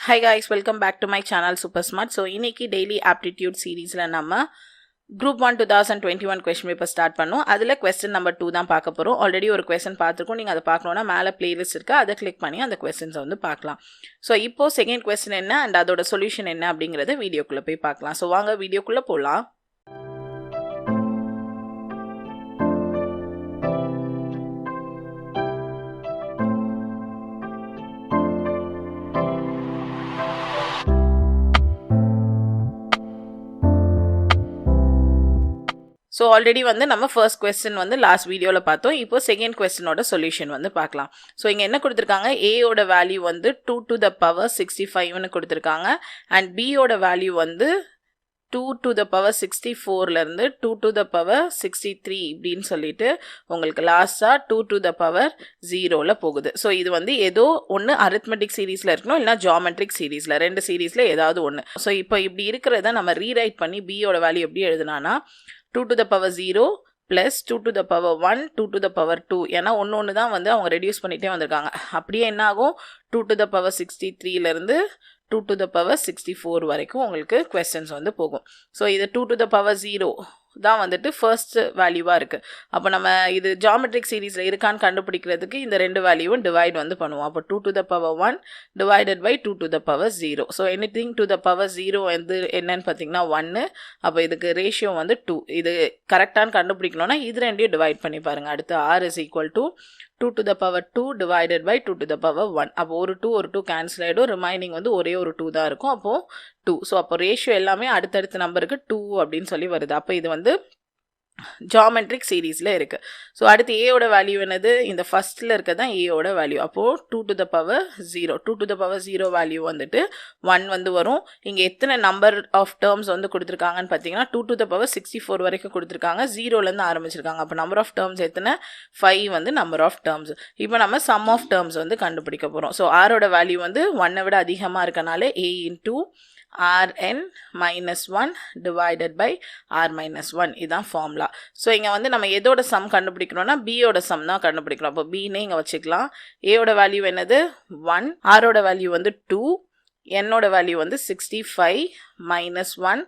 Hi guys, welcome back to my channel Super Smart. So இன்னைக்கு daily aptitude seriesல நம்ம group 1 2021 question paper start பண்ணோம். அதுல question number 2 தான் பார்க்க போறோம். ஆல்ரெடி ஒரு question பார்த்திருக்கோம். நீங்க அதை பார்க்கணும்னா மேல playlist இருக்கு. அதை click பண்ணி அந்த questions வந்து பார்க்கலாம். So இப்போ second question என்ன and அதோட solution என்ன அப்படிங்கறத வீடியோக்குள்ள போய் பார்க்கலாம். So வாங்க வீடியோக்குள்ள போலாம். So already வந்து நம்ம first question வந்து last videoல பார்த்தோம். இப்போ second question ஓட solution வந்து பார்க்கலாம். So இங்க என்ன கொடுத்திருக்காங்க? A ஓட value வந்து 2 to the power 65 னு கொடுத்திருக்காங்க and B ஓட value வந்து 2 to the power 64 ல இருந்து 2 to the power 63 இப்படின்னு சொல்லிட்டு உங்களுக்கு லாஸ்டா 2 to the power 0 ல போகுது. So இது வந்து ஏதோ ஒன்னு arithmetic seriesல இருக்கணும் இல்லனா geometric seriesல ரெண்டு seriesல ஏதாவது ஒன்னு. So இப்போ இப்படி இருக்குறத நம்ம ரீரைட் பண்ணி B ஓட வேல்யூ எப்படி எழுதுனானா 2 to the power 0 plus 2 to the power 1 2 to the power 2 ஏன்னா ஒன்னு தான் வந்து அவங்க ரெடியூஸ் பண்ணிட்டே வந்திருக்காங்க. அப்படியே என்ன ஆகும் 2 to the power 63 ல இருந்து 2 to the power 64 வரைக்கும் உங்களுக்கு questions வந்து போகும். So இது 2 to the power 0 தான் வந்துட்டு first வேல்யூவா இருக்கு. அப்ப நம்ம இது geometric seriesல இருக்கான்னு கண்டுபிடிக்கிறதுக்கு இந்த ரெண்டு வேல்யூவும் டிவைட் வந்து பண்ணுவோம். அப்ப 2 to the power 1 divided by 2 to the power 0. So anything to the power 0 வந்து என்னன்னு பாத்தீங்கன்னா 1. அப்ப இதுக்கு ரேஷியோ வந்து 2. இது கரெக்டான்னு கண்டுபிடிக்கணும்னா இது ரெண்டையும் டிவைட் பண்ணி பாருங்க. அடுத்து r is equal to 2 to the power 2 divided by 2 to the power 1. அப்போ ஒரு 2 cancel ஆயிடும். ரிமைனிங் வந்து ஒரே ஒரு 2 தான் இருக்கும். அப்போ 2. ஸோ அப்போ ரேஷியோ எல்லாமே அடுத்தடுத்த நம்பருக்கு 2 அப்படின்னு சொல்லி வருது. அப்போ இது வந்து geometric seriesல இருக்கு. ஸோ அடுத்து a ஓட வேல்யூ என்னது? இந்த ஃபர்ஸ்ட்ல இருக்கதான் a ஓட வேல்யூ. அப்போ 2 to the power 0. 2 to the power 0 value வந்துட்டு 1 வந்து வரும். இங்க எத்தனை நம்பர் ஆஃப் டேர்ம்ஸ் வந்து கொடுத்துருக்காங்கன்னு பார்த்தீங்கன்னா 2 to the power 64 வரைக்கும் கொடுத்துருக்காங்க. 0ல இருந்து ஆரம்பிச்சிருக்காங்க. அப்போ நம்பர் ஆஃப் டேர்ம்ஸ் எத்தனை? 5 வந்து நம்பர் ஆஃப் டேர்ம்ஸ். இப்போ நம்ம சம் ஆஃப் டேர்ம்ஸ் வந்து கண்டுபிடிக்க போறோம். ஸோ r ஓட வேல்யூ வந்து 1 விட அதிகமா இருக்கனால a into rn minus 1 divided by r minus 1 இதான் ஃபார்முலா. ஸோ இங்கே வந்து நம்ம எதோட சம் கண்டுபிடிக்கணும்னா b ஓட சம் தான் கண்டுபிடிக்கணும். அப்போ b-னே இங்கே வச்சுக்கலாம். a ஓட வேல்யூ என்னது 1, r ஓட வேல்யூ வந்து 2, n ஓட வேல்யூ வந்து 65 minus 1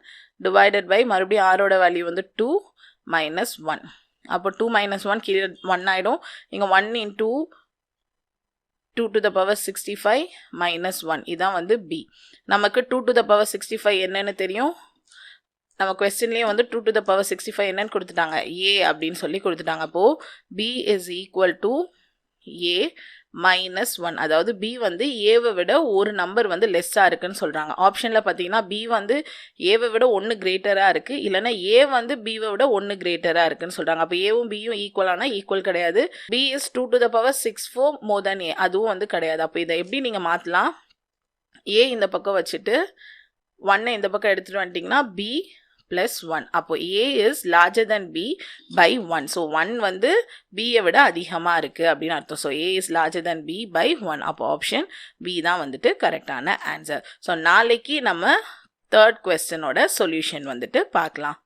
divided by மறுபடியும் r ஓட வேல்யூ வந்து 2 minus 1. அப்போ 2 minus 1 கீழே 1 ஆயிடும். இங்கே 1 into 2 to the power 65 minus 1 இதான் வந்து b. நமக்கு 2 to the power 65 என்னன்னு தெரியும். நம்ம questionலயே வந்து 2 to the power 65 என்னன்னு கொடுத்துட்டாங்க? a அப்படின்னு சொல்லி கொடுத்துட்டாங்க. அப்போ b is equal to a minus 1. அதாவது b வந்து a-வை விட ஒரு நம்பர் வந்து லெஸ்ஸா இருக்குன்னு சொல்றாங்க. ஆப்ஷன்ல பாத்தீங்கன்னா b வந்து a-வை விட 1 கிரேட்டரா இருக்கு, இல்லனா a வந்து b-வை விட 1 கிரேட்டரா இருக்குன்னு சொல்றாங்க. அப்ப a-வும் b-யும் ஈக்குவலானா ஈக்குவல் கிடையாது. b is 2 to the power 64 more than a, அதுவும் வந்து கிடையாது. அப்ப இதை எப்படி நீங்க மாத்தலாம்? a இந்த பக்கம் வச்சுட்டு 1 இந்த பக்கம் எடுத்துட்டு வந்துட்டீங்கன்னா b plus 1. அப்போ a is larger than b by 1. So 1 வந்து b-யை விட அதிகமா இருக்கு அப்படின்னு அர்த்தம். So a is larger than b by 1. அப்போ ஆப்ஷன் b தான் வந்துட்டு கரெக்டான ஆன்சர். ஸோ நாளைக்கு நம்ம தேர்ட் கொஸ்டினோட சொல்யூஷன் வந்துட்டு பார்க்கலாம்.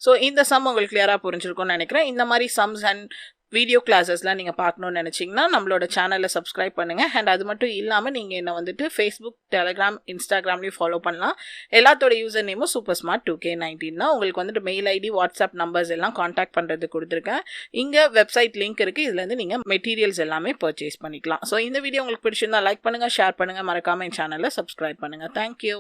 ஸோ இந்த சம் உங்களுக்கு கிளியராக புரிஞ்சிருக்கும்னு நினைக்கிறேன். இந்த மாதிரி சம்ஸ் அண்ட் வீடியோ கிளாஸஸ்லாம் நீங்கள் பார்க்கணுன்னு நினச்சிங்கன்னா நம்மளோட சேனலில் சப்ஸ்கிரைப் பண்ணுங்கள். அண்ட் அது மட்டும் இல்லாமல் நீங்கள் என்ன வந்துட்டு ஃபேஸ்புக், டெலிகிராம், இன்ஸ்டாகிராம்லேயும் ஃபாலோ பண்ணலாம். எல்லாத்தோட யூசர் நேமும் சூப்பர் ஸ்மார்ட் 2K19 தான். உங்களுக்கு வந்துட்டு மெயில் ஐடி, வாட்ஸ்அப் நம்பர்ஸ் எல்லாம் காண்டாக்ட் பண்ணுறது கொடுத்துருக்கேன். இங்கே வெப்சைட் லிங்க் இருக்குது. இதுலேருந்து நீங்கள் மெட்டீரியல்ஸ் எல்லாமே பர்ச்சேஸ் பண்ணிக்கலாம். ஸோ இந்த வீடியோ உங்களுக்கு பிடிச்சிருந்தா லைக் பண்ணுங்கள், ஷேர் பண்ணுங்கள், மறக்காமல் என் சேனலில் சப்ஸ்கிரைப் பண்ணுங்கள். தேங்க்யூ.